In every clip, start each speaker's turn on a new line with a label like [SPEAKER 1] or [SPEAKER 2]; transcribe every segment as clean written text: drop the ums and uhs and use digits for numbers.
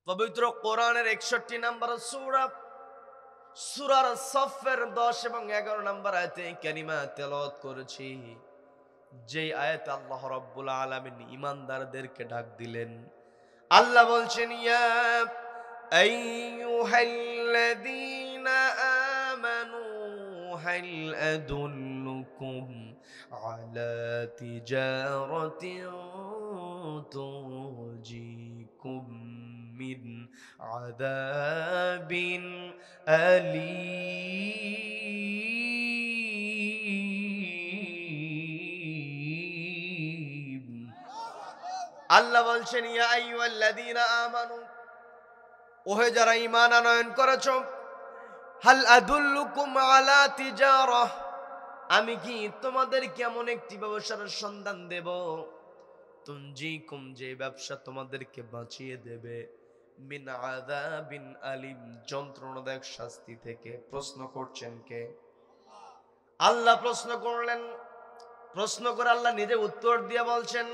[SPEAKER 1] পবিত্র কোরআনের 61 নম্বর সূরা সূরার সফের 10 এবং 11 নম্বর আয়াতে কারিমা তেলাওয়াত করেছি। যে আয়াতে আল্লাহ রাব্বুল আলামিন ঈমানদারদেরকে ডাক দিলেন। আল্লাহ বলছেন, ইয়া আইয়ুহাল্লাযীনা আমানু হাল আদুল্লুকুম আলা তিজারাতিন তুনজিকুম মিন আযাবিন আলীম। আল্লাহ বলছেন, ইয়া আইয়ুহাল্লাযীনা আমানু, ওহে যারা ঈমান আনয়ন করেছো, হাল আদুল্লুকুম আলা তিজারাহ, আমি কি তোমাদেরকে এমন একটি ব্যবসার সন্ধান দেব, তুনজিকুম, যে ব্যবসা তোমাদেরকে বাঁচিয়ে দেবে, মিন আযাবিন আলীম, যন্ত্রণাদায়ক শাস্তি থেকে। প্রশ্ন করছেন কে? আল্লাহ প্রশ্ন করলেন। প্রশ্ন করে আল্লাহ নিজে উত্তর দিয়ে বলছেন,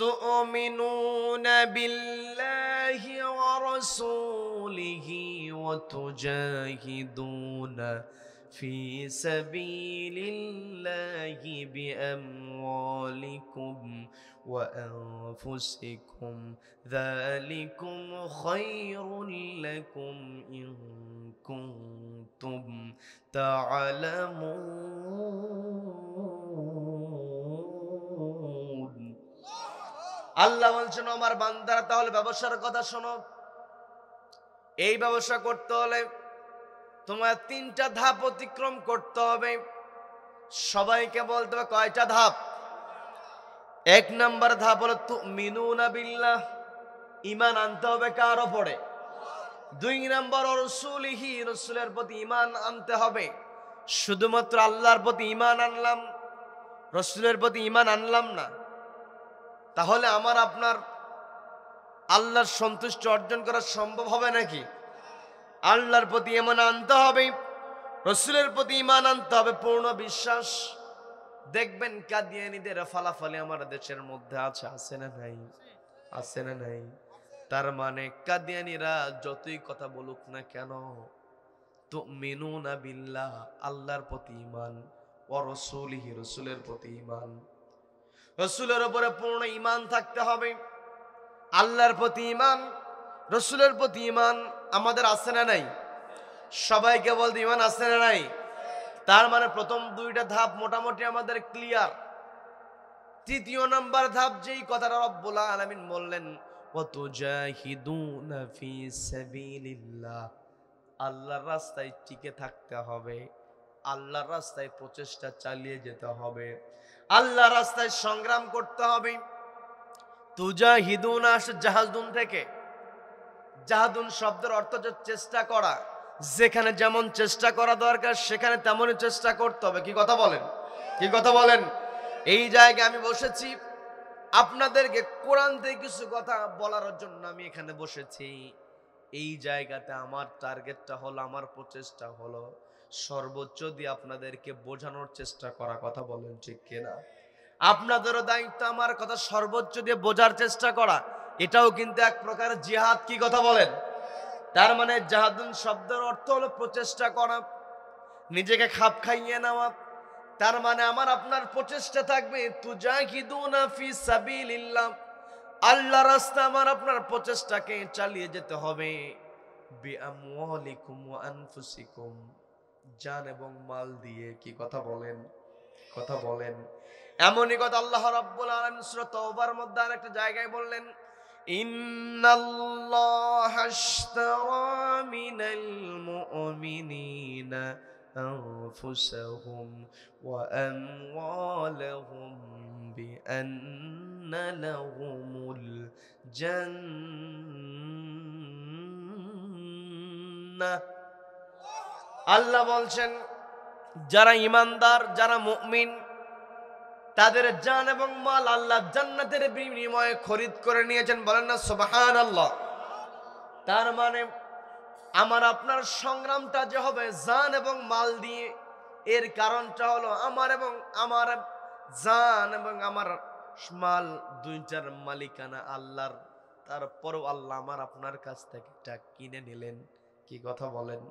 [SPEAKER 1] তুমিনুনা বিল্লাহি ওয়া রাসূলিহি ওয়া তুজাহিদুনা ফি সাবিলিল্লাহি বিআমওয়ালিকুম ওয়া আনফুসিকুম, যালিকুম খায়রুল লাকুম ইন কুনতুম তা'লামুন। আল্লাহ বলছেন, আমার বান্দারা তাহলে ব্যবসার কথা শোনো। এই ব্যবসা করতে হলে তোমার 3টা ধাপ অতিক্রম করতে হবে। সবাইকে বলতে হবে কয়টা ধাপ? 1 নাম্বার ধাপ হলো তুমিনুনা বিল্লাহ, ঈমান আনতে হবে কার উপরে? 2 নাম্বার রাসূলিহি, রাসূলের প্রতি ঈমান আনতে হবে। শুধুমাত্র আল্লাহর প্রতি ঈমান আনলাম, রাসূলের প্রতি ঈমান আনলাম না, তাহলে আমার আপনার আল্লাহর সন্তুষ্টি অর্জন করা সম্ভব হবে নাকি? আল্লাহর প্রতি ঈমান আনতে হবে, রাসূলের প্রতি ঈমান আনতে হবে, পূর্ণ বিশ্বাস। দেখবেন কাদিয়ানীদের ফালাফালি আমার দেশের মধ্যে আছে না নাই? আছে না নাই? তার মানে কাদিয়ানীরা যতই কথা বলুক না কেন, তুমিনুনা বিল্লাহ, আল্লাহর প্রতি ঈমান, ওয়া রাসূলিহি, রাসূলের প্রতি ঈমান। রাসূলের উপরে পূর্ণ ঈমান থাকতে হবে। আল্লাহর প্রতি ঈমান, রাসূলের প্রতি ঈমান আমাদের আছে না নাই? সবাইকে বলতে ঈমান আছে না নাই? তার মানে প্রথম 2টা ধাপ মোটামুটি আমাদের ক্লিয়ার। 3য় নাম্বার ধাপ, যেই কথাটা রব্বুল আলামিন বললেন, ওয়া তুজাহিদুনা ফি সাবিলিল্লাহ, আল্লাহর রাস্তায় টিকে থাকতে হবে, আল্লাহর রাস্তায় প্রচেষ্টা চালিয়ে যেতে হবে, আল্লাহর রাস্তায় সংগ্রাম করতে হবে। তুজাহিদুনা আসে জাহাদুন থেকে। জাহাদুন শব্দের অর্থ হচ্ছে চেষ্টা করা। যেখানে যেমন চেষ্টা করা দরকার সেখানে তেমনই চেষ্টা করতে হবে। কি কথা বলেন? কি কথা বলেন? এই জায়গায় আমি বসেছি আপনাদেরকে কোরআন থেকে কিছু কথা বলার জন্য আমি এখানে বসেছি। এই জায়গাতে আমার টার্গেটটা হলো, আমার প্রচেষ্টা হলো সর্বোচ্চ দিয়ে আপনাদেরকে বোঝানোর চেষ্টা করা। কথা বলেন ঠিক কিনা? আপনাদেরও দায়িত্ব আমার কথা সর্বোচ্চ দিয়ে বোঝার চেষ্টা করা। এটাও কিন্তু এক প্রকার জিহাদ। কি কথা বলেন? তার মানে জাহাদুন শব্দের অর্থ হলো প্রচেষ্টা করা, নিজেকে খাপ খাইয়ে নেওয়া। তার মানে আমার আপনার প্রচেষ্টা থাকবে তুজাহিদুনা ফি সাবিলিল্লাহ, আল্লাহর রাস্তায় আমার আপনার প্রচেষ্টাকে চালিয়ে যেতে হবে। বিআমওয়ালিকুম ওয়া আনফুসিকুম, জান এবং মাল দিয়ে। কি কথা বলেন? কথা বলেন। এমনই কথা আল্লাহ রাব্বুল আলামিন সূরা তাওবার মধ্যে আরেকটা জায়গায় বললেন, ইন্নাল্লাহা আশতারা মিনাল মুমিনিনা আনফুসাহুম ওয়া আমওয়ালাহুম বিআন্না লাহুমুল জান্নাহ। আল্লাহ বলছেন, যারা ঈমানদার, যারা মুমিন, তাদের জান এবং মাল আল্লাহ জান্নাতের বিনিময়ে খরিদ করে নিয়েছেন। বলেন না সুবহানাল্লাহ। তার মানে আমার আপনার সংগ্রামটা যে হবে জান এবং মাল দিয়ে, এর কারণটা হলো আমার জান এবং আমার মাল 2টার মালিকানা আল্লাহর। তারপরও আল্লাহ আমার আপনার কাছ থেকে এটা কিনে নিলেন। কি কথা বলেন,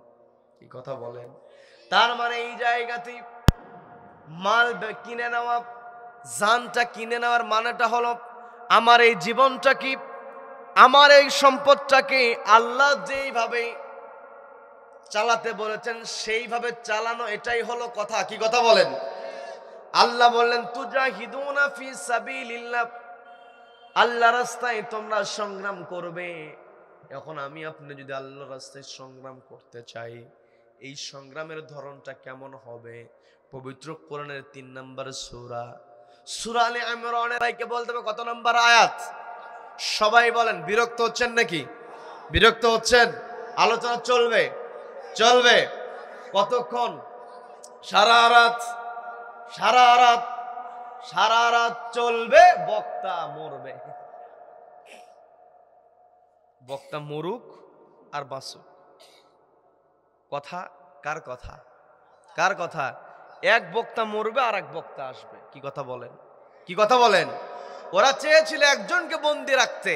[SPEAKER 1] কি কথা বলেন। তার মানে এই জায়গাতেই মাল কিনে নেওয়া, জানটা কিনে নেওয়ার মানেটা হলো আমার এই জীবনটা কি, আমার এই সম্পদটাকে আল্লাহ যেইভাবে চালাতে বলেছেন সেইভাবে চালানো, এটাই হলো কথা। কি কথা বলেন। আল্লাহ বললেন তুজাহিদুনা ফি সাবিলিল্লাহ, আল্লাহ রাস্তায় তোমরা সংগ্রাম করবে। এখন আমি আপনি যদি আল্লাহর রাস্তায় সংগ্রাম করতে চাই, এই সংগ্রামের ধরনটা কেমন হবে? পবিত্র কোরআনের 3 নম্বর সূরা, সূরা আলে ইমরানের ভাইকে বলতে হবে কত নম্বর আয়াত? সবাই বলেন। বিরক্ত হচ্ছেন নাকি? বিরক্ত হচ্ছেন? আলোচনা চলবে, চলবে কতক্ষণ? সারা রাত, সারা রাত, সারা রাত চলবে। বক্তা মরবে, বক্তা মরুক আর বাঁচুক। কথা কার কথা? কার কথা? এক বক্তা মরবে আর এক বক্তা আসবে। কি কথা বলেন, কি কথা বলেন। ওরা চেয়েছিল একজনকে বন্দি রাখতে,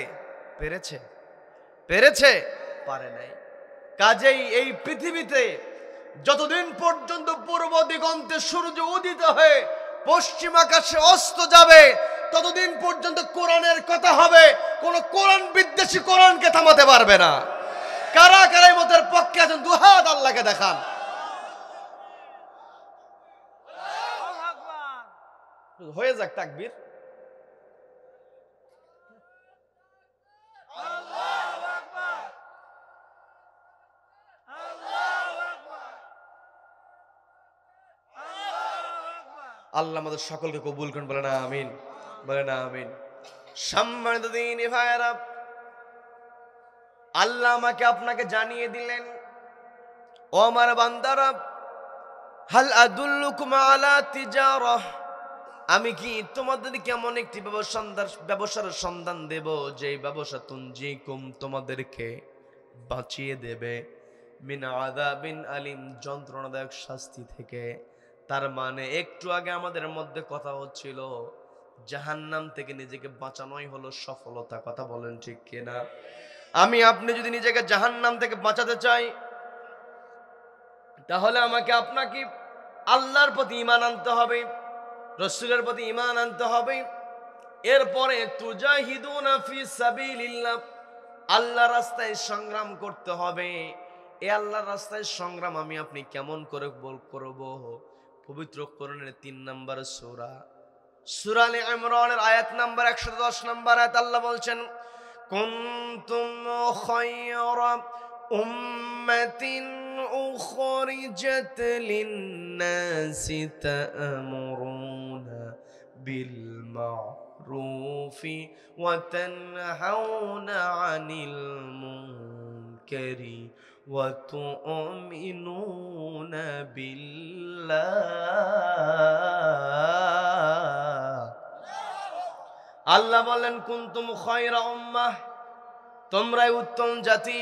[SPEAKER 1] পেরেছে? পেরেছে? পারে নাই। কাজেই এই পৃথিবীতে যতদিন পর্যন্ত পূর্ব দিগন্তে সূর্য উদিত হয়ে পশ্চিম আকাশে অস্ত যাবে, ততদিন পর্যন্ত কোরআনের কথা হবে। কোন কোরআন বিদ্বেষী কোরআনকে থামাতে পারবে না। কারা কারা মতের পক্ষে আছেন দুহাত আল্লাহকে দেখান। হয়ে যাক তাকবীর। আল্লাহ আমাদের সকলকে কবুল করুন, বলে না আমিন, বলে না আমিন। সম্মানিত দিনী ভাইয়েরা, আল্লাহ আমাকে আপনাকে জানিয়ে দিলেন, ও আমার বান্দারা, হাল আদুল্লুকুম আলা তিজারাহ, আমি কি তোমাদেরকে এমন একটি ব্যবসার সন্ধান দেব যে ব্যবসা তুনজিকুম, তোমাদেরকে বাঁচিয়ে দেবে, মিন আযাবিন আলিম, যন্ত্রণাদায়ক শাস্তি থেকে। তার মানে একটু আগে আমাদের মধ্যে কথা হচ্ছিল জাহান্নাম থেকে নিজেকে বাঁচানোই হলো সফলতা। কথা বলেন ঠিক কিনা? আমি আপনি যদি নিজেকে জাহান্নাম থেকে বাঁচাতে চাই, তাহলে আমাকে আপনাকে আল্লাহর প্রতি ঈমান আনতে হবে, রাসূলের প্রতি ঈমান আনতে হবে। এরপরে তুজাহিদুনা ফি সাবিলিল্লাহ, আল্লাহর রাস্তায় সংগ্রাম করতে হবে। এই আল্লাহর রাস্তায় সংগ্রাম আমি আপনি কেমন করে করব? পবিত্র কোরআনের 3 নম্বর সূরা, সূরা আলে ইমরানের আয়াত নাম্বার 110 নম্বর আয়াত আল্লাহ বলছেন, কুনতুম খায়রা উম্মাতিন উখরিজাত লিন-নাসি তা'মুরুনা বিল মা'রুফি ওয়া তানহাউনা আনিল মুনকারি ওয়া তু'মিনুনা বিল্লাহ। আল্লাহ বলেন কুনতুম খায়রা উম্মাহ, তোমরাই উত্তম জাতি,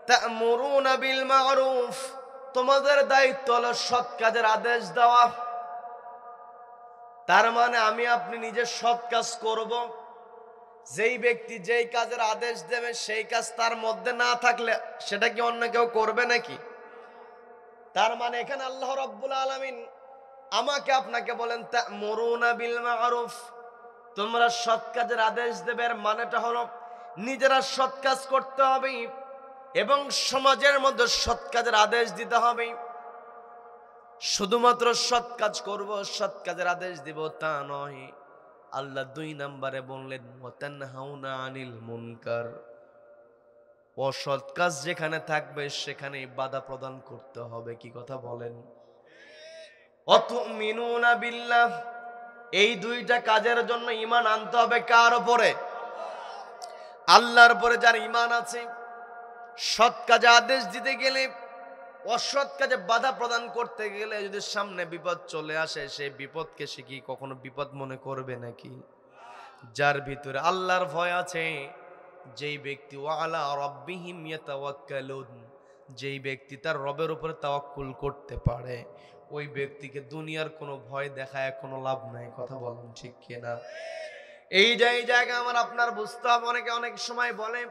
[SPEAKER 1] তা'মুরুনা বিল মা'রুফ, তোমাদের দায়িত্ব হলো সৎ কাজের আদেশ দেওয়া। তার মানে আমি আপনি নিজে সৎ কাজ করব। যেই ব্যক্তি যেই কাজের আদেশ দেবে সেই কাজ তার মধ্যে না থাকলে সেটা কি অন্য কেউ করবে নাকি? তার মানে এখানে আল্লাহ রাব্বুল আলামিন আমাকে আপনাকে বলেন তা'মুরুনা বিল মা'রুফ, তোমরা সৎ কাজের আদেশ দেবে। এর মানেটা হলো নিজেরা সৎ কাজ করতে হবে এবং সমাজের মধ্যে সৎ কাজের আদেশ দিতে হবে। শুধুমাত্র সৎ কাজ করব, সৎ কাজের আদেশ দিব তা নয়। আল্লাহ 2 নম্বরে বললেন ওয়াতানহাউনা আনিল মুনকার, অসৎ কাজ যেখানে থাকবে সেখানে বাধা প্রদান করতে হবে। কি কথা বলেন? ওয়াতুমিনুনা বিল্লাহ, এই 2টা কাজের জন্য ঈমান আনতে হবে কার উপরে? আল্লাহর উপরে। যার ঈমান আছে, সৎ কাজে আদেশ দিতে গেলে, অসৎ কাজে বাধা প্রদান করতে গেলে যদি সামনে বিপদ চলে আসে, সেই বিপদকে সে কি কখনো বিপদ মনে করবে নাকি? যার ভিতরে আল্লাহর ভয় আছে, যেই ব্যক্তি ওয়ালা রাব্বিহিম ইয়াতাওয়াক্কালুন, যেই ব্যক্তি তার রবের উপরে তাওয়াক্কুল করতে পারে, ওই ব্যক্তিকে দুনিয়ার কোনো ভয় দেখায় কোনো লাভ নাই। কথা বলেন ঠিক কিনা? এই জায়গায় আমার আপনার বুঝতে হবে। অনেকে অনেক সময় বলে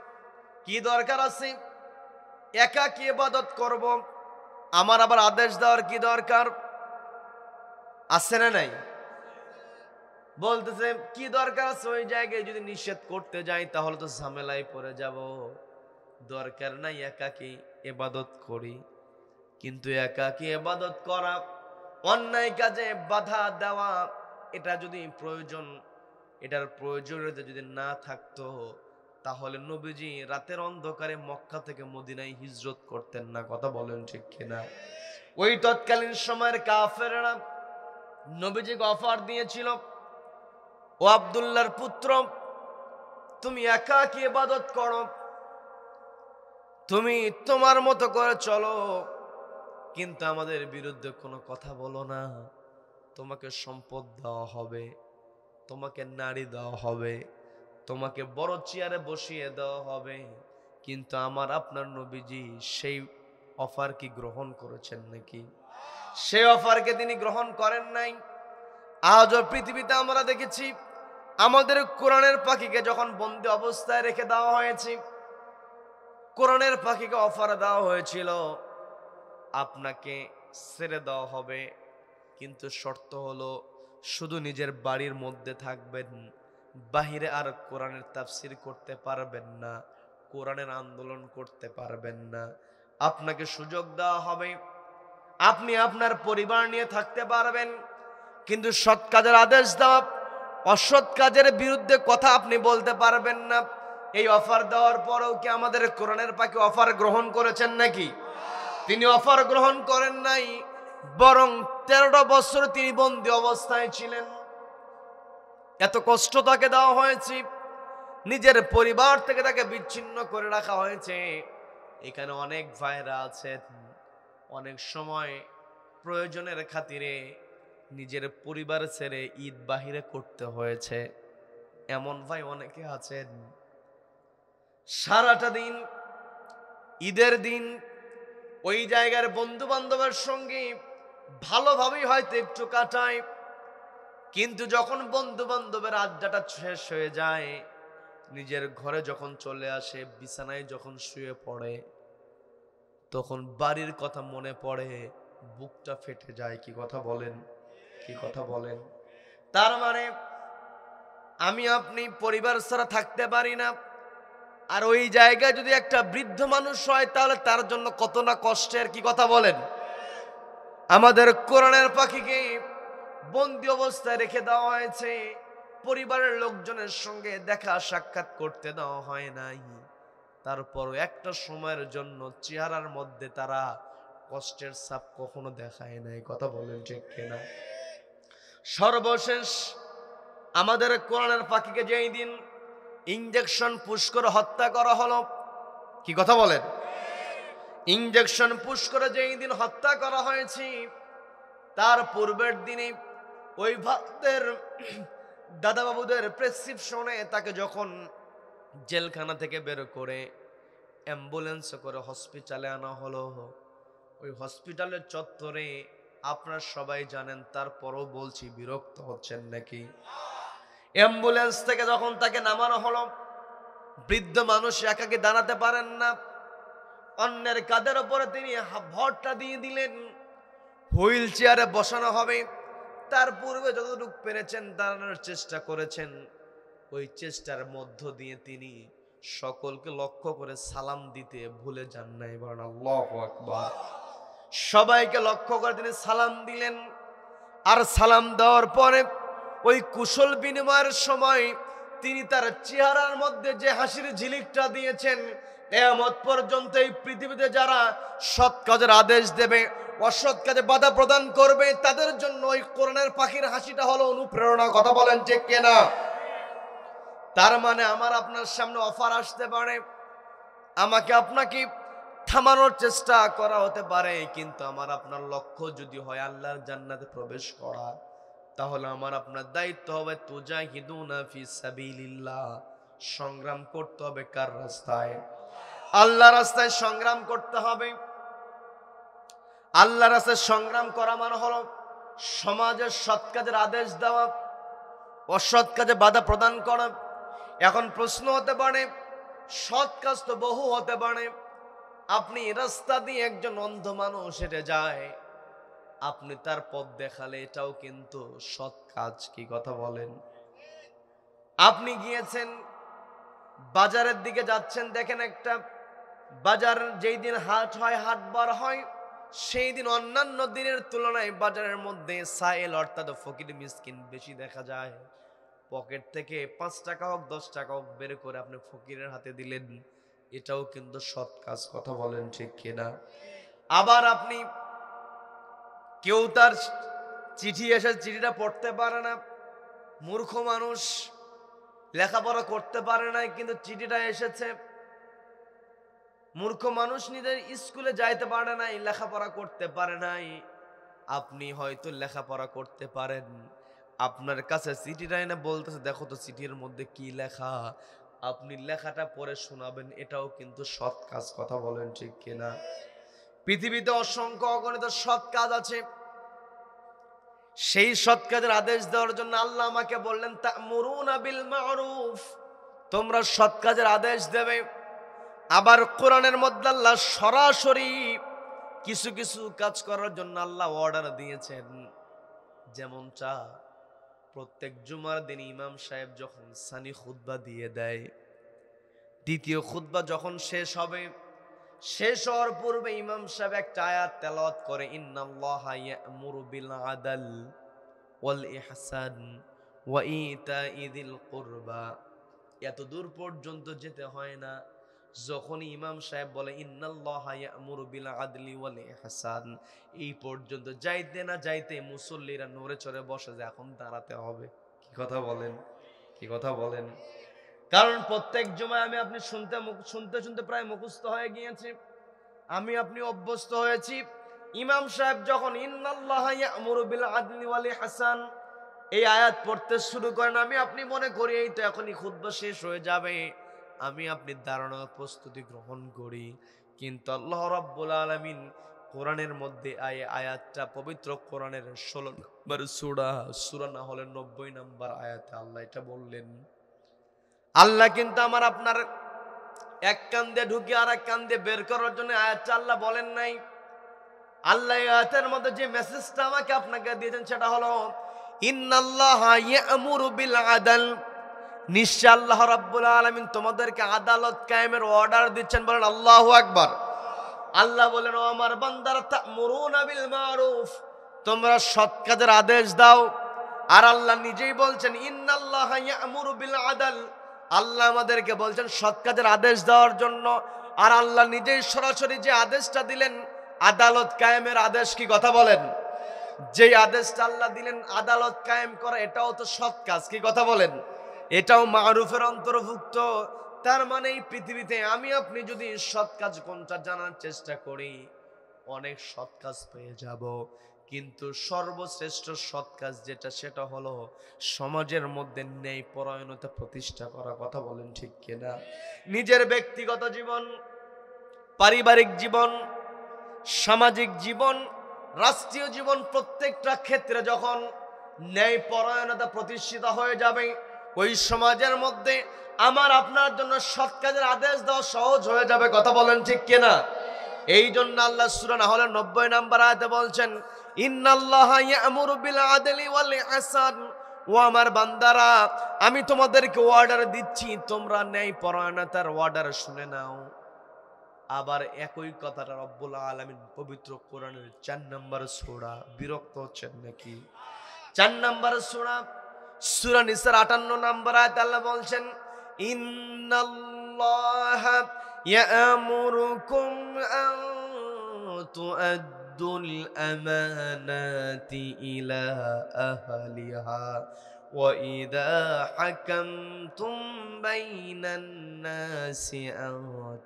[SPEAKER 1] কি দরকার আছে, একা কি ইবাদত করব, আমার আবার আদেশ দেওয়ার কি দরকার আছে না নাই? বলতেছে কি দরকার আছে, ওই জায়গায় যদি নিষেধ করতে যাই তাহলে তো ঝামেলায় পড়ে যাব, দরকার নাই একাকী ইবাদত করি। কিন্তু একাকী ইবাদত করা, অন্যায় কাজে বাধা দেওয়া, এটা যদি প্রয়োজন, এটার প্রয়োজনীয়তা যদি না থাকতো তাহলে নবীজি রাতের অন্ধকারে মক্কা থেকে মদিনায় হিজরত করতেন না। কথা বলেন ঠিক কিনা? ওই তৎকালীন সময়ের কাফেররা নবীজিকে অফার দিয়েছিল, ও আব্দুল্লাহর পুত্র, তুমি একাকী ইবাদত করো, তুমি তোমার মতো করে চলো, কিন্তু আমাদের বিরুদ্ধে কোনো কথা বলো না। তোমাকে সম্পদ দেওয়া হবে, তোমাকে নারী দেওয়া হবে, তোমাকে বড় চেয়ারে বসিয়ে দেওয়া হবে। কিন্তু আমার আপনার নবীজি সেই অফার কি গ্রহণ করেছেন নাকি? সেই অফারকে তিনি গ্রহণ করেন নাই। আজও পৃথিবীতে আমরা দেখেছি আমাদের কোরআনের পাখিকে যখন বন্দি অবস্থায় রেখে দেওয়া হয়েছে, কোরআনের পাখিকে অফার দেওয়া হয়েছিল আপনাকে ছেড়ে দেওয়া হবে, কিন্তু শর্ত হলো শুধু নিজের বাড়ির মধ্যে থাকবেন, বাহিরে আর কোরআনের তাফসির করতে পারবেন না, কোরআনের আন্দোলন করতে পারবেন না। আপনাকে সুযোগ দেওয়া হবে, আপনি আপনার পরিবার নিয়ে থাকতে পারবেন, কিন্তু সৎ কাজের আদেশ দেওয়া, অসৎ কাজের বিরুদ্ধে কথা আপনি বলতে পারবেন না। এই অফার দেওয়ার পরেও কি আমাদের কোরআনের পাখি অফার গ্রহণ করেছেন নাকি? তিনি অফার গ্রহণ করেন নাই, বরং 13টা বছর তিনি বন্দী অবস্থায় ছিলেন। এত কষ্ট তাকে দেওয়া হয়েছে, নিজের পরিবার থেকে তাকে বিচ্ছিন্ন করে রাখা হয়েছে। এখানে অনেক ভাইরা আছেন, অনেক সময় প্রয়োজনের খাতিরে নিজের পরিবার ছেড়ে ঈদ বাহিরে করতে হয়েছে। এমন ভাই অনেকে আছেন, সারাটা দিন ঈদের দিন ওই জায়গার বন্ধু বান্ধবের সঙ্গে ভালোভাবেই হয়তো একটু কাটায়, কিন্তু যখন বন্ধু বান্ধবের আড্ডাটা শেষ হয়ে যায়, নিজের ঘরে যখন চলে আসে, বিছানায় যখন শুয়ে পড়ে, তখন বাড়ির কথা মনে পড়ে, বুকটা ফেটে যায়। কি কথা বলেন? কি কথা বলেন? তার মানে আমি আপনি পরিবার ছাড়া থাকতে পারি না, আর ওই জায়গায় যদি একটা বৃদ্ধ মানুষ হয় তাহলে তার জন্য কত না কষ্টের। কি কথা বলেন? আমাদের কোরআনের পাখিকে বন্দী অবস্থায় রেখে দেওয়া হয়েছে, পরিবারের লোকজনের সঙ্গে দেখা সাক্ষাৎ করতে দেওয়া হয় নাই। তারপর একটা সময়ের জন্য চেহারার মধ্যে তারা কষ্টের ছাপ কখনো দেখায় নাই। কথা বলেন ঠিক কিনা? সর্বশেষ আমাদের কোরআনের পাখিকে যেই দিন ইনজেকশন পুশ করে হত্যা করা হলো, কি কথা বলেন? ইনজেকশন পুশ করে যেই দিন হত্যা করা হয়েছে, তার পূর্বের দিনে ওই ভক্তের দাদা বাবুদের প্রেসক্রিপশনে তাকে যখন জেলখানা থেকে বের করে অ্যাম্বুলেন্স করে হসপিটালে আনা হলো, ওই হসপিটালের চত্বরে আপনারা সবাই জানেন, তারপরও বলছি, বিরক্ত হচ্ছেন নাকি? অ্যাম্বুলেন্স থেকে যখন তাকে নামানো হলো, বৃদ্ধ মানুষ একাকে দাঁড়াতে পারেন না, অন্যের কাঁধের উপরে তিনি ভরটা দিয়ে দিলেন, হুইল চেয়ারে বসানো হবে। তার পূর্বে যতটুকু পেরেছেন দাঁড়ানোর চেষ্টা করেছেন, ওই চেষ্টার মধ্য দিয়ে তিনি সকলকে লক্ষ্য করে সালাম দিতে ভুলে যান নাই। বলেন আল্লাহু আকবার। সবাইকে লক্ষ্য করে তিনি সালাম দিলেন, আর সালাম দেওয়ার পরে ওই কুশল বিনিময়ের সময় তিনি তার চেহারার মধ্যে যে হাসির ঝিলিকটা দিয়েছেন, কিয়ামত পর্যন্ত এই পৃথিবীতে যারা সৎ কাজের আদেশ দেবে, অসৎ কাজে বাধা প্রদান করবে, তাদের জন্য ওই কোরআনের পাখির হাসিটা হলো অনুপ্রেরণা। কথা বলেন ঠিক কিনা? তার মানে আমার আপনার সামনে অফার আসতে পারে, আমাকে আপনাকে থামানোর চেষ্টা করা হতে পারে, কিন্তু আমার আপনার লক্ষ্য যদি হয় আল্লাহর জান্নাতে প্রবেশ করা, তাহলে আমার আপনার দায়িত্ব হবে তুজাহিদুনা ফি সাবিলিল্লাহ, সংগ্রাম করতে হবে কার রাস্তায়? আল্লাহর রাস্তায় সংগ্রাম করতে হবে। আল্লাহর রাস্তায় সংগ্রাম করা মানে হলো সমাজের সৎ কাজের আদেশ দেওয়া, অসৎ কাজে বাধা প্রদান করা। এখন প্রশ্ন হতে পারে, সৎ কাজ তো বহু হতে পারে। আপনি রাস্তা দিয়ে একজন অন্ধ মানুষ হেঁটে যায়, আপনি তার পথ দেখালে এটাও কিন্তু সৎ কাজ। কি কথা বলেন? আপনি গিয়েছেন বাজারের দিকে যাচ্ছেন, দেখেন একটা বাজার যেই দিন হাট হয়, হাটবার হয়, সেই দিন অন্যান্য দিনের তুলনায় বাজারের মধ্যে সায়েল অর্থাৎ ফকির মিসকিন বেশি দেখা যায়। পকেট থেকে 5 টাকা হোক 10 টাকা হোক বের করে আপনি ফকিরের হাতে দিলেন, এটাও কিন্তু সৎ কাজ। কথা বলেন ঠিক কিনা? আবার আপনি কেউ তার চিঠি এসে চিঠিটা পড়তে পারে না, মূর্খ মানুষ লেখাপড়া করতে পারে না, কিন্তু চিঠিটা এসেছে। মূর্খ মানুষ নিজের স্কুলে যাইতে পারে নাই, লেখাপড়া করতে পারে নাই। আপনি হয়তো লেখাপড়া করতে পারেন, আপনার কাছে চিঠিটা এনে বলতেছে দেখো তো চিঠির মধ্যে কি লেখা, আপনি লেখাটা পড়ে শোনাবেন, এটাও কিন্তু সৎ কাজ। কথা বলেন ঠিক কিনা? পৃথিবীতে অসংখ্য অগণিত সৎ কাজ আছে। সেই সৎ কাজের আদেশ দেওয়ার জন্য আল্লাহ আমাকে বললেন তা'মুরুনা বিল মা'রুফ, তোমরা সৎ কাজের আদেশ দেবে। আবার কোরআনের মধ্যে আল্লাহ সরাসরি কিছু কিছু কাজ করার জন্য আল্লাহ অর্ডার দিয়েছেন। যেমনটা প্রত্যেক জুমার দিন ইমাম সাহেব যখন সানি খুতবা দিয়ে দেয়, দ্বিতীয় খুতবা যখন শেষ হবে, শেষ হওয়ার পূর্বে ইমাম সাহেব একটা আয়াত তেলাওয়াত করে, ইন্নাল্লাহা ইয়া'মুরু বিল আদল ওয়াল ইহসান ওয়া ইতা'i যিল কুরবা। এত দূর পর্যন্ত যেতে হয় না, যখন ইমাম সাহেব বলে ইন্নাল্লাহা ইয়া'মুরু বিল আদলি ওয়াল ইহসান, এই পর্যন্ত যাইতে না যাইতে মুসল্লিরা নড়ে চড়ে বসে যে এখন দাঁড়াতে হবে। কি কথা বলেন? কি কথা বলেন? কারণ প্রত্যেক জুমায় আমি আপনি শুনতে শুনতে প্রায় মুখস্থ হয়ে গিয়েছে, আমি আপনি অভ্যস্ত হয়েছি। ইমাম সাহেব যখন ইন্নাল্লাহা ইয়া'মুরু বিল আদলি ওয়াল ইহসান এই আয়াত পড়তে শুরু করেন, আমি আপনি মনে করি এই তো এখনই খুতবা শেষ হয়ে যাবে, আমি আপনি দাঁড়ানোর প্রস্তুতি গ্রহণ করি। কিন্তু আল্লাহ রাব্বুল আলামিন কোরআনের মধ্যে আয়াতটা, পবিত্র কোরআনের 16 নম্বর সূরা না হলে 90 নম্বর আয়াতে আল্লাহ এটা বললেন। আল্লাহ কিন্তু আমার আপনার এক কান দিয়ে ঢুকে আর এক কান দিয়ে বের করার জন্য আয়াতটা আল্লাহ বলেন নাই। আল্লাহ আয়াতের মধ্যে যে মেসেজটা আমাকে আপনাকে দিয়েছেন সেটা হলো ইন্নাল্লাহা ইয়া'মুরু বিল আদল, নিশ্চয় আল্লাহ রাব্বুল আলামিন তোমাদেরকে আদালত কায়েমের অর্ডার দিচ্ছেন। বলেন আল্লাহু আকবার। আল্লাহ বলেন ও আমার বান্দারা তা'মুরুনা বিল মারুফ, তোমরা সৎ কাজের আদেশ দাও। আর আল্লাহ নিজেই বলছেন ইন্নাল্লাহা ইয়া'মুরু বিল আদল, আল্লাহ আমাদেরকে বলছেন সৎ কাজের আদেশ দেওয়ার জন্য। আর আল্লাহ নিজেই সরাসরি যে আদেশটা দিলেন আদালত কায়েমের আদেশ। কি কথা বলেন? যে আদেশটা আল্লাহ দিলেন আদালত কায়েম করা, এটাও তো সৎ কাজ। কি কথা বলেন? এটাও মারুফের অন্তর্ভুক্ত। তার মানে এই পৃথিবীতে আমি আপনি যদি সৎ কাজ কোনটা জানার চেষ্টা করি, অনেক সৎ কাজ পেয়ে যাব, কিন্তু সর্বশ্রেষ্ঠ সৎ কাজ যেটা, সেটা হলো সমাজের মধ্যে ন্যায় পরায়ণতা প্রতিষ্ঠা করা। কথা বলেন ঠিক কিনা? নিজের ব্যক্তিগত জীবন, পারিবারিক জীবন, সামাজিক জীবন, রাষ্ট্রীয় জীবন, প্রত্যেকটা ক্ষেত্রে যখন ন্যায় পরায়ণতা প্রতিষ্ঠিত হয়ে যাবে, ওই সমাজের মধ্যে আমার আপনার জন্য সৎ কাজের আদেশ দেওয়া সহজ হয়ে যাবে। কথা বলেন ঠিক কিনা? এই জন্য আল্লাহ সূরা নাহলের 90 নম্বর আয়াতে বলছেন ইন্নাল্লাহা ইয়া'মুরু বিল আদলি ওয়াল ইহসান, ও আমার বান্দারা আমি তোমাদেরকে অর্ডার দিচ্ছি, তোমরা ন্যায় পরায়ণতার অর্ডার শুনে নাও। আবার একই কথাটা রব্বুল আলামিন পবিত্র কোরআনের 4 নম্বর সূরা, বিরক্ত হচ্ছেন নাকি? 4 নম্বর সূরা নিসার 58 নম্বর আয়াতে আল্লাহ বলছেন ইন্নাল্লাহা ইয়া'মুরুকুম আন তুআদ্দুল আমানাতি ইলা আহলিহা ওয়া ইযা হাকামতুম বাইনান নাসি আন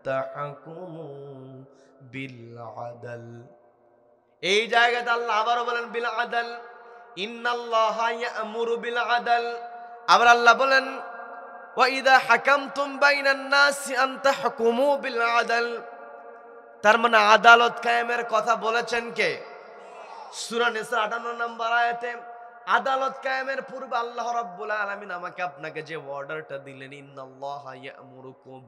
[SPEAKER 1] তাহকুমু বিল আদল। এই জায়গাতে আল্লাহ আবারো বলেন বিল আদল, ইন্নাল্লাহা ইয়া'মুরু বিল আদল। আবার আল্লাহ বলেন ওয়া ইযা হাকামতুম বাইনান নাসি আন তাহকুমু বিল আদল। তার মানে আদালত কায়েমের কথা বলেছেন কে? সূরা নিসা 58 নম্বর আয়াতে আদালত কায়েমের পূর্বে আল্লাহ রাব্বুল আলামিন আমাকে আপনাকে যে অর্ডারটা দিলেন, ইন্নাল্লাহা ইয়া'মুরুকুম,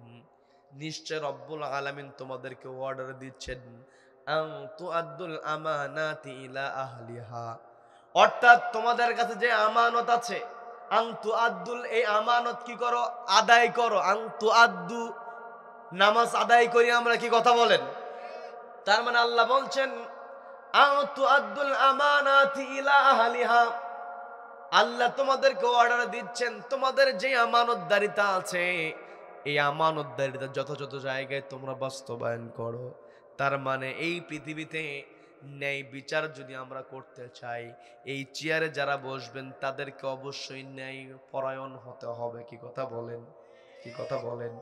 [SPEAKER 1] নিশ্চয় রব্বুল আলামিন তোমাদেরকে অর্ডার দিচ্ছেন, আন তুআদ্দুল আমানাতি ইলা আহলিহা, অর্থাৎ তোমাদের কাছে যে আমানত আছে, আন তুআদ্দুল, এই আমানত কি করো? আদায় করো। আন তুআদ্দু, নামাজ আদায় করি আমরা, কি কথা বলেন? তার মানে আল্লাহ বলছেন আন তুআদ্দুল আমানাতি ইলা আহলিহা, আল্লাহ তোমাদেরকে অর্ডার দিচ্ছেন তোমাদের যে আমানতদারিতা আছে এই আমানতদারিতা যথাযথ জায়গায় তোমরা বাস্তবায়ন করো। তার মানে এই পৃথিবীতে ন্যায় বিচার যদি আমরা করতে চাই, এই চেয়ারে যারা বসবেন তাদেরকে অবশ্যই ন্যায় পরায়ণ হতে হবে। কি কথা বলেন? কি কথা বলেন?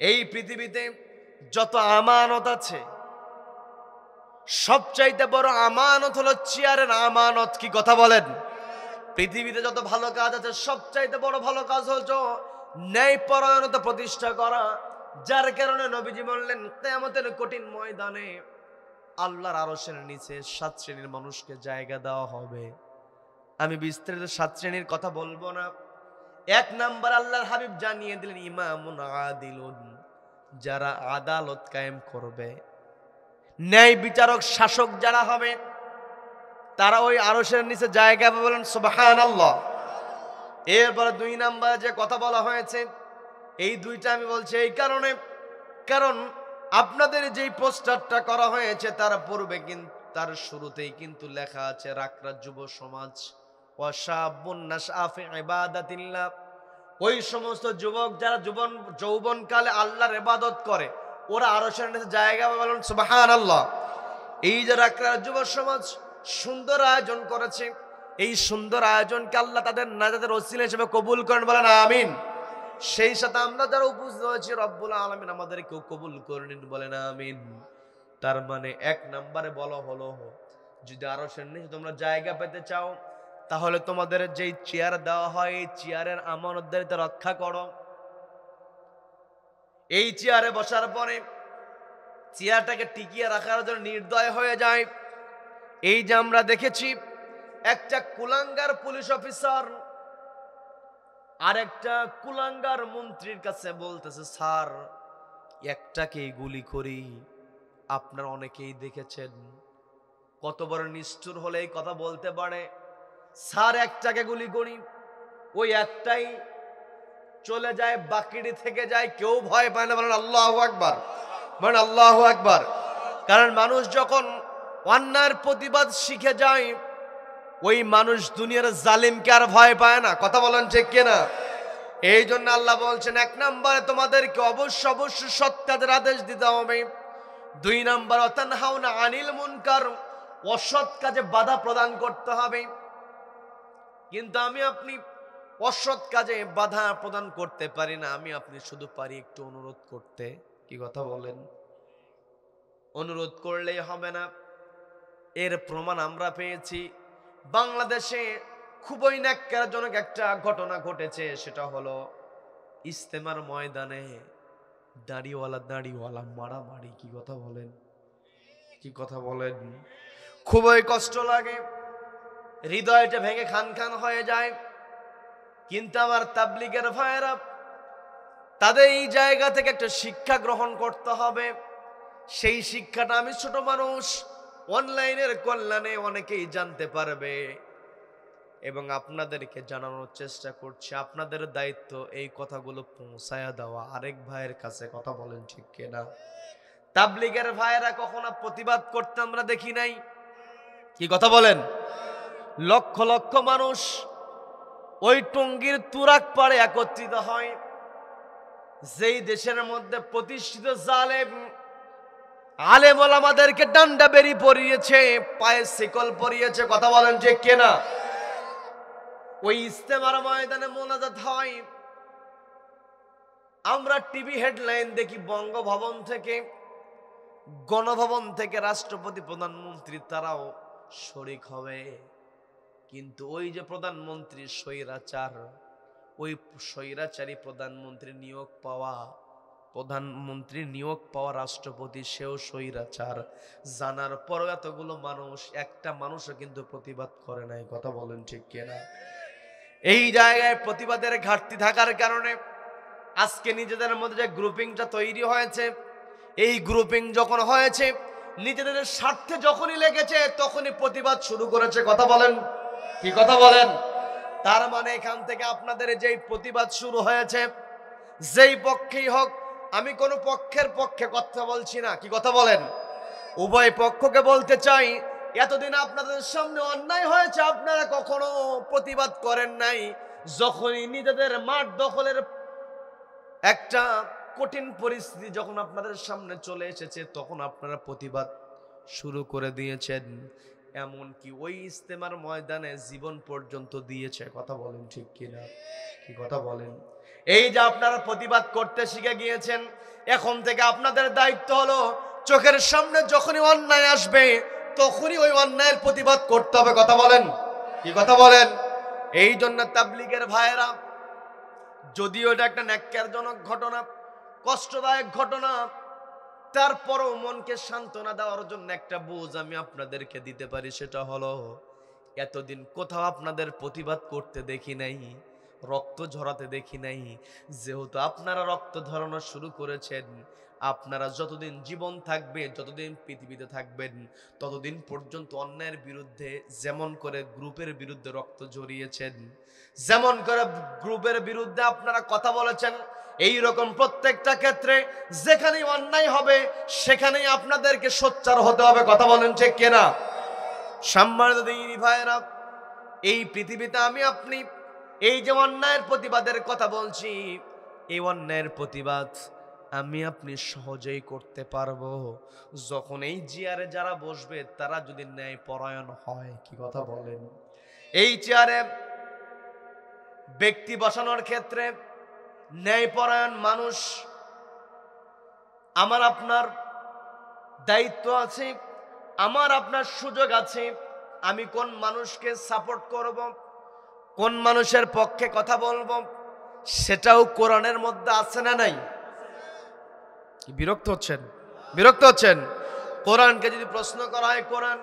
[SPEAKER 1] এই পৃথিবীতে যত আমানত আছে সবচাইতে বড় আমানত হলো চেয়ারের আমানত। কি কথা বলেন? পৃথিবীতে যত ভালো কাজ আছে সবচাইতে বড় ভালো কাজ হলো ন্যায় পরায়ণতা প্রতিষ্ঠা করা। যার কারণে নবীজি বললেন কিয়ামতের কঠিন ময়দানে আল্লাহর আরশের নিচে 7 শ্রেণীর মানুষকে জায়গা দেওয়া হবে। আমি বিস্তারিত 7 শ্রেণীর কথা বলবো না। 1 নাম্বার আল্লাহর হাবিব জানিয়ে দিলেন ইমামুন আদিলুন, যারা আদালত কায়েম করবে, ন্যায় বিচারক শাসক যারা হবে তারা ওই আরশের নিচে জায়গা পাবে। বলেন সুবহানাল্লাহ। এরপরে 2 নাম্বার যে কথা বলা হয়েছে, এই দুইটা আমি বলছি এই কারণে, কারণ আপনাদের যেই পোস্টারটা করা হয়েছে তার পূর্বে কিন্তু তার শুরুতেই কিন্তু লেখা আছে রাকরা যুব সমাজ ওয়া শাবুন নাশআ ফি ইবাদাতিল্লাহ, ওই সমস্ত যুবক যারা যৌবনকালে আল্লাহর ইবাদত করে ওরা আরশের নিচে জায়গা পাবে। বলেন সুবহানাল্লাহ। এই যে রাকরা যুব সমাজ সুন্দর আয়োজন করেছে, এই সুন্দর আয়োজনকে আল্লাহ তাদের নাজাতের ওসিলা হিসেবে কবুল করেন। বলেন আমিন। সেই সাথে আমরা যারা উপস্থিত হয়েছি রব্বুল আলামিন আমাদেরকেও কবুল করে নিন। বলেন আমিন। তার মানে 1 নম্বরে বলা হলো যদি আরশের নিচে তোমরা জায়গা পেতে চাও তাহলে তোমাদের যেই চেয়ার দেওয়া হয় এই চেয়ারের আমানতদারিতা রক্ষা করো। এই চেয়ারে বসার পরে চেয়ারটাকে টিকিয়ে রাখার জন্য নির্দয় হয়ে যায়। এই যে আমরা দেখেছি একটা কুলাঙ্গার পুলিশ অফিসার আরেকটা কুলাঙ্গার মন্ত্রীর কাছে বলতেছে স্যার একটাকেই গুলি করি। আপনারা অনেকেই দেখেছেন কত বড় নিষ্ঠুর হলে এই কথা বলতে পারে, স্যার একটাকে গুলি করি, ওই একটাই চলে যায়, বাকিটি থেকে যায়, কেউ ভয় পায় না। বলেন আল্লাহু আকবার। বলেন আল্লাহু আকবার। কারণ মানুষ যখন অন্যায়ের প্রতিবাদ শিখে যায় ওই মানুষ দুনিয়ার জালিমকে আর ভয় পায় না। কথা বলেন ঠিক কিনা? এই জন্য আল্লাহ বলছেন 1 নম্বরে তোমাদেরকে অবশ্য সৎ কাজের আদেশ দিতে হবে। 2 নম্বর ওয়াতানহাউনা আনিল মুনকার, অসৎ কাজে বাধা প্রদান করতে হবে। কিন্তু আমি আপনি অসৎ কাজে বাধা প্রদান করতে পারি না, আমি আপনি শুধু পারি একটু অনুরোধ করতে। কি কথা বলেন? অনুরোধ করলেই হবে না। এর প্রমাণ আমরা পেয়েছি বাংলাদেশে খুবই ন্যাক্কারজনক একটা ঘটনা ঘটেছে, সেটা হলো ইজতেমার ময়দানে দাড়িওয়ালা মারামারি। কি কথা বলেন? কি কথা বলেন? খুবই কষ্ট লাগে, হৃদয়টা ভেঙে খান খান হয়ে যায়। কিন্তু আমার তাবলীগের ভাইয়েরা, তাদের এই জায়গা থেকে একটা শিক্ষা গ্রহণ করতে হবে। সেই শিক্ষাটা আমি ছোট মানুষ, অনলাইনের কল্যাণে অনেকেই জানতে পারবে এবং আপনাদেরকে জানানোর চেষ্টা করছি। আপনাদের দায়িত্ব এই কথাগুলো পৌঁছায়া দেওয়া আরেক ভাইয়ের কাছে। কথা বলেন ঠিক কিনা? তাবলীগের ভাইয়েরা কখনো প্রতিবাদ করতে আমরা দেখি নাই। কি কথা বলেন? লক্ষ লক্ষ মানুষ ওই টঙ্গীর তুরাক পাড়ে একত্রিত হয়, যেই দেশের মধ্যে প্রতিষ্ঠিত জালেম আলেম ওলামাদেরকে ডান্ডা বেরি পরিয়েছে, পায়ে শিকল পরিয়েছে। কথা বলেন যে কেনা? ওই ইজতেমার ময়দানে মোনাজাত হয়, আমরা টিভি হেডলাইন দেখি বঙ্গভবন থেকে, গণভবন থেকে রাষ্ট্রপতি প্রধানমন্ত্রী তারাও শরীক হবে। কিন্তু ওই যে প্রধানমন্ত্রী স্বৈরাচার, ওই স্বৈরাচারী প্রধানমন্ত্রী নিয়োগ পাওয়া প্রধানমন্ত্রী নিয়োগ পাওয়া রাষ্ট্রপতি সেও স্বৈরাচার, জানার পরও এতগুলো মানুষ, একটা মানুষও কিন্তু প্রতিবাদ করে নাই। কথা বলেন ঠিক কিনা? এই জায়গায় প্রতিবাদের ঘাটতি থাকার কারণে আজকে নিজেদের মধ্যে যে গ্রুপিংটা তৈরি হয়েছে, এই গ্রুপিং যখন হয়েছে, নিজেদের স্বার্থে যখনই লেগেছে তখনই প্রতিবাদ শুরু করেছে। কথা বলেন, কি কথা বলেন? তার মানে এখান থেকে আপনাদের যেই প্রতিবাদ শুরু হয়েছে, যেই পক্ষেই হোক, আমি কোনো পক্ষের পক্ষে কথা বলছি না, কি কথা বলেন? উভয় পক্ষকে বলতে চাই, এতদিন আপনাদের সামনে অন্যায় হয়েছে, আপনারা কখনো প্রতিবাদ করেন নাই। যখনই নিজেদের মাঠ দখলের একটা কঠিন পরিস্থিতি যখন আপনাদের সামনে চলে এসেছে, তখন আপনারা প্রতিবাদ শুরু করে দিয়েছেন। এমনকি ওই ইজতেমার ময়দানে জীবন পর্যন্ত দিয়েছে। কথা বলেন ঠিক কিনা? কি কথা বলেন? এই যে আপনারা প্রতিবাদ করতে শিখে গিয়েছেন, এখন থেকে আপনাদের দায়িত্ব হলো চোখের সামনে যখনই অন্যায় আসবে তখনই ওই অন্যায়ের প্রতিবাদ করতে হবে। কথা বলেন, কি কথা বলেন? এই জন্য তাবলীগের ভাইয়েরা, যদিও এটা একটা ন্যাক্কারজনক ঘটনা, কষ্টদায়ক ঘটনা, তারপরও মনকে সান্ত্বনা দেওয়ার জন্য একটা বুঝ আমি আপনাদেরকে দিতে পারি। সেটা হলো, এতদিন কোথাও আপনাদের প্রতিবাদ করতে দেখি নাই, রক্ত ঝরাতে দেখি নাই। যেহেতু আপনারা রক্ত ঝরানো শুরু করেছেন, আপনারা যতদিন জীবন থাকবে, যতদিন পৃথিবীতে থাকবেন, ততদিন পর্যন্ত অন্যায়ের বিরুদ্ধে যেমন করে গ্রুপের বিরুদ্ধে রক্ত ঝরিয়েছেন, যেমন করে গ্রুপের বিরুদ্ধে আপনারা কথা বলেছেন, এই রকম প্রত্যেকটা ক্ষেত্রে যেখানেই অন্যায় হবে সেখানেই আপনাদেরকে সোচ্চার হতে হবে। কথা বলেন ঠিক কিনা? সম্মানিত দিনী ভাইয়েরা, এই পৃথিবীতে আমি আপনি এই যে অন্যায়ের প্রতিবাদের কথা বলছি, এই অন্যায়ের প্রতিবাদ আমি আপনি সহজেই করতে পারবো যখন এই চেয়ারে যারা বসবে তারা যদি ন্যায় পরায়ণ হয়। কি কথা বলেন? এই চেয়ারে ব্যক্তি বসানোর ক্ষেত্রে ন্যায়পরায়ণ মানুষ আমার আপনার দায়িত্ব আছে, আমার আপনার সুযোগ আছে। আমি কোন মানুষকে সাপোর্ট করব, কোন মানুষের পক্ষে কথা বলবো, সেটাও কোরআনের মধ্যে আছে না নাই? বিরক্ত হচ্ছেন? বিরক্ত হচ্ছেন? কোরআনকে যদি প্রশ্ন করা হয়, কোরআন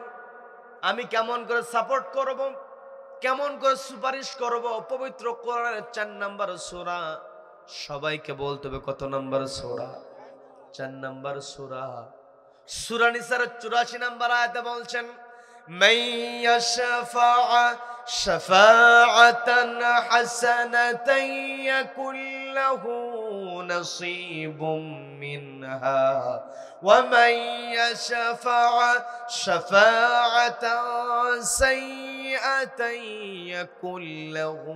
[SPEAKER 1] আমি কেমন করে সাপোর্ট করব, কেমন করে সুপারিশ করব, পবিত্র কোরআনের 4 নম্বর সূরা, সবাইকে বলতে হবে কত নম্বর সূরা? 4 নম্বর সূরা। সূরা নিসার 84 নম্বর আয়াতে বলছেন, মাইয়াশফা শাফাআতান হাসানাতান ইয়াকুল্লাহু নাসীবুম মিনহা ওয়া মাইয়াশফা শাফাআতান সাইয়্যাতান ইয়াকুল্লাহু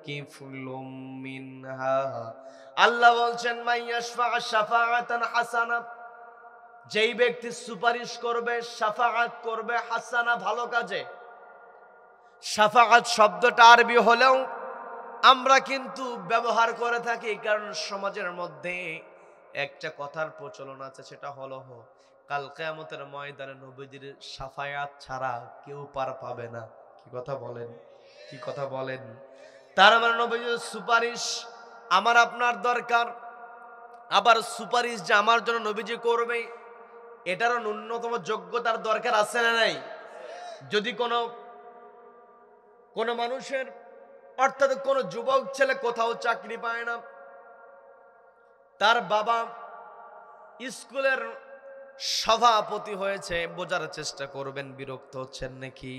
[SPEAKER 1] কিফলুম মিনহা। আল্লাহ বলছেন, মাইয়াশফা শাফাআতান হাসানা, যেই ব্যক্তি সুপারিশ করবে, শাফাআত করবে, হাসানা ভালো কাজে। শাফাআত শব্দটা আরবি হলেও আমরা কিন্তু ব্যবহার করে থাকি, কারণ সমাজের মধ্যে একটা কথার প্রচলন আছে, সেটা হলো কাল কিয়ামতের ময়দানে নবীজির শাফায়াত ছাড়া কেউ পার পাবে না। কি কথা বলেন? কি কথা বলেন? তার মানে নবীজির সুপারিশ আমার আপনার দরকার। আবার সুপারিশ যে আমার জন্য নবীজি করবে, এটারও ন্যূনতম যোগ্যতার দরকার আছে না নাই? যদি কোনো মানুষের, অর্থাৎ কোনো যুবক ছেলে কোথাও চাকরি পায় না, তার বাবা স্কুলের সভাপতি হয়েছে, বোঝার চেষ্টা করবেন, বিরক্ত হচ্ছেন নাকি?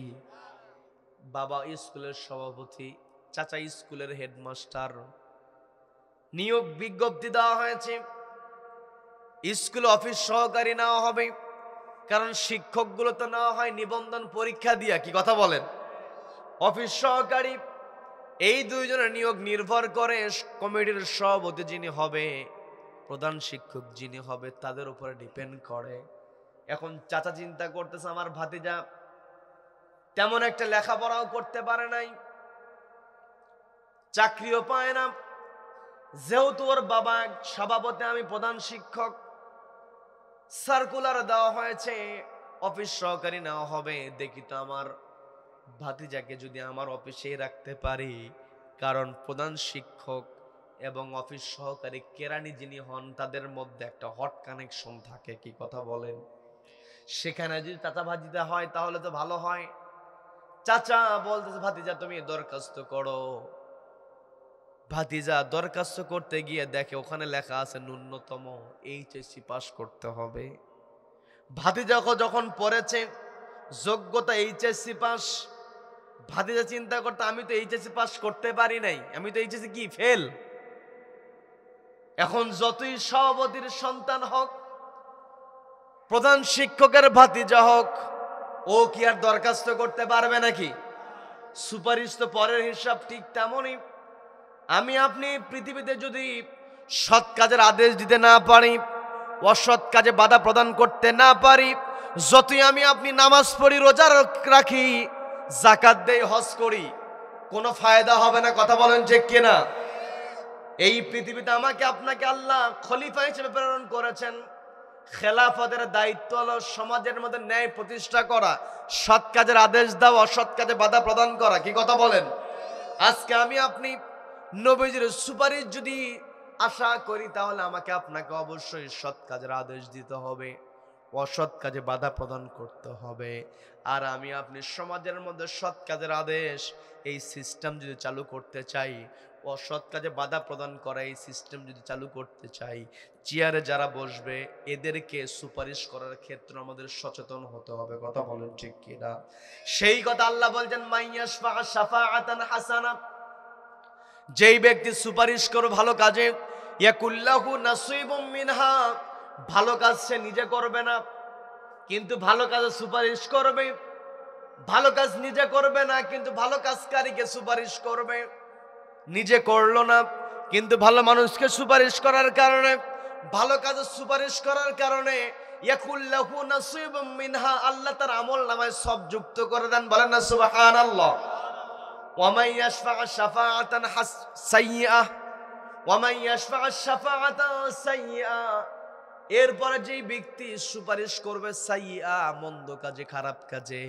[SPEAKER 1] বাবা স্কুলের সভাপতি, চাচা স্কুলের হেডমাস্টার, নিয়োগ বিজ্ঞপ্তি দেওয়া হয়েছে, স্কুল অফিস সহকারী নেওয়া হবে, কারণ শিক্ষকগুলো তো নেওয়া হয় নিবন্ধন পরীক্ষা দিয়া। কি কথা বলেন? অফিস সহকারী, এই দুইজনের নিয়োগ নির্ভর করে কমিটির সভাপতি যিনি হবে, প্রধান শিক্ষক যিনি হবে, তাদের উপরে ডিপেন্ড করে। এখন চাচা চিন্তা করতেছে, আমার ভাতিজা তেমন একটা লেখাপড়াও করতে পারে নাই, চাকরিও পায় না, যেহেতু ওর বাবা সভাপতি, আমি প্রধান শিক্ষক, সার্কুলার দেওয়া হয়েছে অফিস সহকারী নেওয়া হবে, দেখি তো আমার ভাতিজাকে যদি আমার অফিসে রাখতে পারি, কারণ প্রধান শিক্ষক এবং অফিস সহকারী কেরানি যিনি হন তাদের মধ্যে একটা হট কানেকশন থাকে। কি কথা বলেন? সেখানে যদি চাচা ভাতিজা হয় তাহলে তো ভালো হয়। চাচা বলতেছে ভাতিজা তুমি দরখাস্ত করো। ভাতিজা দরখাস্ত করতে গিয়ে দেখে ওখানে লেখা আছে ন্যূনতম এইচএসসি পাস করতে হবে। ভাতিজা যখন পড়েছে যোগ্যতা এইচএসসি পাস, ভাতিজা চিন্তা করতে আমি তো এইচএসসি পাস করতে পারি নাই, আমি তো এইচএসসি কি ফেল। এখন যতই সভাপতির সন্তান হোক, প্রধান শিক্ষকের ভাতিজা হোক, ও কি আর দরখাস্ত করতে পারবে নাকি? সুপারিশ তো পরের হিসাব। ঠিক তেমনই আমি আপনি পৃথিবীতে যদি সৎ কাজের আদেশ দিতে না পারি, অসৎ কাজে বাধা প্রদান করতে না পারি, যতই আমি আপনি নামাজ পড়ি, রোজা রাখি, যাকাত দেই, হজ করি, কোনো ফায়দা হবে না। কথা বলেন ঠিক কিনা? এই পৃথিবীতে আমাকে আপনাকে আল্লাহ খলিফা হিসেবে প্রেরণ করেছেন। খেলাফতের দায়িত্ব হলো সমাজের মধ্যে ন্যায় প্রতিষ্ঠা করা, সৎ কাজের আদেশ দেওয়া, অসৎ কাজে বাধা প্রদান করা। কি কথা বলেন? আজকে আমি আপনি নবীজির সুপারিশ যদি আশা করি, তাহলে আমাকে আপনাকে অবশ্যই সৎ কাজের আদেশ দিতে হবে, অসৎ কাজে বাধা প্রদান করতে হবে। আর আমি আপনি সমাজের মধ্যে সৎ কাজের আদেশ এই সিস্টেম যদি চালু করতে চাই, অসৎ কাজে বাধা প্রদান করা এই সিস্টেম যদি চালু করতে চাই, চেয়ারে যারা বসবে এদেরকে সুপারিশ করার ক্ষেত্রে আমাদের সচেতন হতে হবে। কথা বলেন ঠিক কিনা? সেই কথা আল্লাহ বলছেন মাইয়াশফা শাফাআতান হাসানা, যেই ব্যক্তি সুপারিশ করে ভালো কাজে, ইয়াকুল্লাহু নাসিবুম মিনহা, ভালো কাজ সে নিজে করবে না কিন্তু ভালো কাজে সুপারিশ করবে, ভালো কাজ নিজে করবে না কিন্তু ভালো কাজকারীকে সুপারিশ করবে। নিজে করলো না কিন্তু ভালো মানুষকে সুপারিশ করার কারণে, ভালো কাজে সুপারিশ করার কারণে ইয়াকুল্লাহু নাসিবুম মিনহা, আল্লাহ তার আমল নামায় সব যুক্ত করে দেন। বলেন না সুবহানাল্লাহ। ওয়ামান ইয়াশফা শাফাআতান সাইয়্যা, ওয়ামান ইয়াশফা শাফাআতান সাইয়্যা, এরপরে যেই ব্যক্তি সুপারিশ করবে সাইয়্যা, মন্দ কাজে, খারাপ কাজে,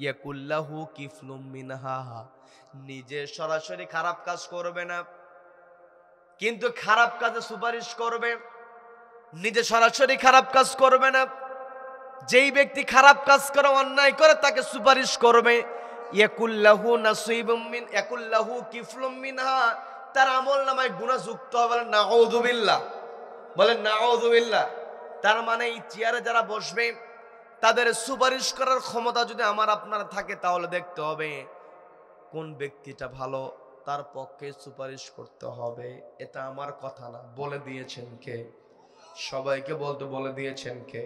[SPEAKER 1] ইয়াকুল্লাহু কিফলুম মিনহা, নিজে সরাসরি খারাপ কাজ করবে না কিন্তু খারাপ কাজে সুপারিশ করবে। নিজে সরাসরি খারাপ কাজ করবে না, যেই ব্যক্তি খারাপ কাজ করে, অন্যায় করে, তাকে সুপারিশ করবে। ইয়াকুল্লাহু নাসিবুম মিন, ইয়াকুল্লাহু কিফলুম মিনহা, তার আমলনামায় গুনাহ যুক্ত হবে। নাউযুবিল্লাহ, বলেন নাউযুবিল্লাহ। তার মানে এই চেয়ারে যারা বসবে তাদের সুপারিশ করার ক্ষমতা যদি আমার আপনার থাকে, তাহলে দেখতে হবে কোন ব্যক্তিটা ভালো, তার পক্ষে সুপারিশ করতে হবে। এটা আমার কথা না, বলে দিয়েছেন কে? সবাইকে বলতে বলে দিয়েছেন কে?